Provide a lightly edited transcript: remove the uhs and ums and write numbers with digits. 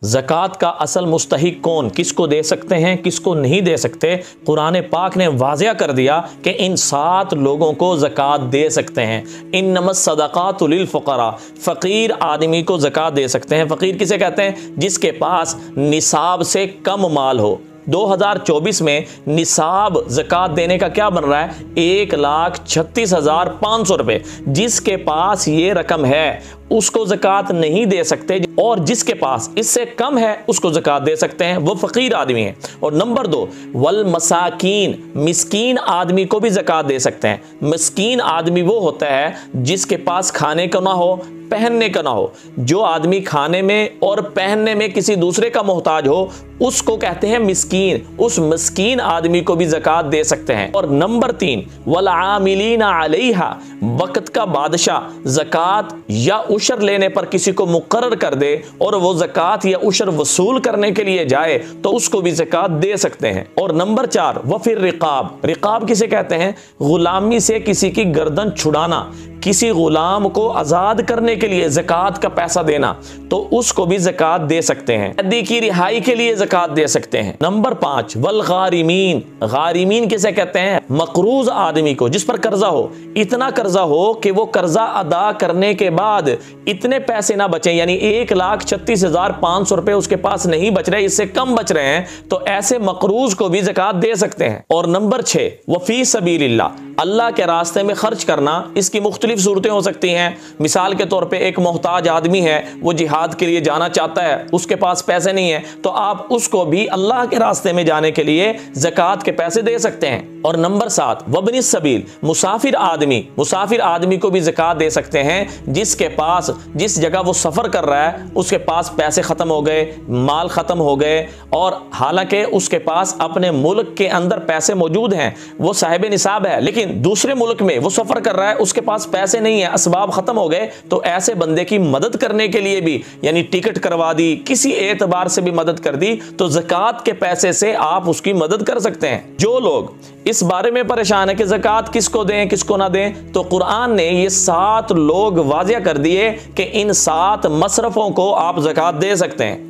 ज़कात का असल मुस्तहिक कौन, किसको दे सकते हैं किसको नहीं दे सकते, कुरान पाक ने वाज़िया कर दिया कि इन 7 लोगों को ज़कात दे सकते हैं। इन्नमस सदक़ातु लिल फ़ुक़रा, फ़कीर आदमी को ज़कात दे सकते हैं। फ़कीर किसे कहते हैं? जिसके पास निसाब से कम माल हो। 2024 में निसाब ज़कात देने का क्या बन रहा है? 1,36,500 रुपये। जिसके पास ये रकम है उसको ज़कात नहीं दे सकते, और जिसके पास इससे कम है उसको ज़कात दे सकते हैं, वो फ़कीर आदमी है। और नंबर 2, वल मसाकीन, मिस्कीन आदमी को भी ज़कात दे सकते हैं। मिस्कीन आदमी वो होता है जिसके पास खाने को ना हो, पहनने का ना हो। जो आदमी खाने में और पहनने में किसी दूसरे का मोहताज हो उसको कहते हैं मिस्कीन। उस मिस्कीन आदमी को भी ज़कात दे सकते हैं। और नंबर 3, वल आमिलीना अलैहा, वक्त का बादशाह ज़कात या उशर लेने पर किसी को मुकर्रर कर दे और वो ज़कात या उशर वसूल करने के लिए जाए तो उसको भी ज़कात दे सकते हैं। और नंबर 4, व फिर रिकाब, रिकाब किसे कहते हैं? गुलामी से किसी की गर्दन छुड़ाना, किसी गुलाम को आज़ाद करने के लिए ज़कात का पैसा देना, तो उसको भी ज़कात दे सकते हैं। कैदी की रिहाई के लिए ज़कात दे सकते हैं। नंबर 5, वल गारिमीन, गारिमीन किसे कहते हैं? मकरूज आदमी को, जिस पर कर्जा हो, इतना कर्जा हो कि वो कर्जा अदा करने के बाद इतने पैसे ना बचे, यानी 1,36,500 रुपए उसके पास नहीं बच रहे, इससे कम बच रहे हैं, तो ऐसे मकरूज को भी ज़कात दे सकते हैं। और नंबर 6, वफ़ी सबीलिल्लाह, अल्लाह के रास्ते में खर्च करना। इसकी मुख्तलिफ सूरतें हो सकती हैं। मिसाल के तौर पे एक मोहताज आदमी है, वो जिहाद के लिए जाना चाहता है, उसके पास पैसे नहीं है, तो आप उसको भी अल्लाह के रास्ते में जाने के लिए ज़कात के पैसे दे सकते हैं। और नंबर 7, वबनी सबील, मुसाफिर आदमी को भी ज़कात दे सकते हैं। जिसके पास, जिस जगह वो सफ़र कर रहा है उसके पास पैसे ख़त्म हो गए, माल ख़त्म हो गए, और हालांकि उसके पास अपने मुल्क के अंदर पैसे मौजूद हैं, वो साहिब निसाब है, लेकिन दूसरे मुल्क में वो सफ़र कर रहा है, उसके पास पैसे नहीं है, असबाब ख़त्म हो गए, तो ऐसे बंदे की मदद करने के लिए भी, यानी टिकट करवा दी, किसी एतबार से भी मदद कर दी, तो ज़कात के पैसे से आप उसकी मदद कर सकते हैं। जो लोग इस बारे में परेशान है कि ज़कात किसको दें किसको ना दें, तो कुरान ने ये 7 लोग वाज़िया कर दिए कि इन 7 मसरफ़ों को आप ज़कात दे सकते हैं।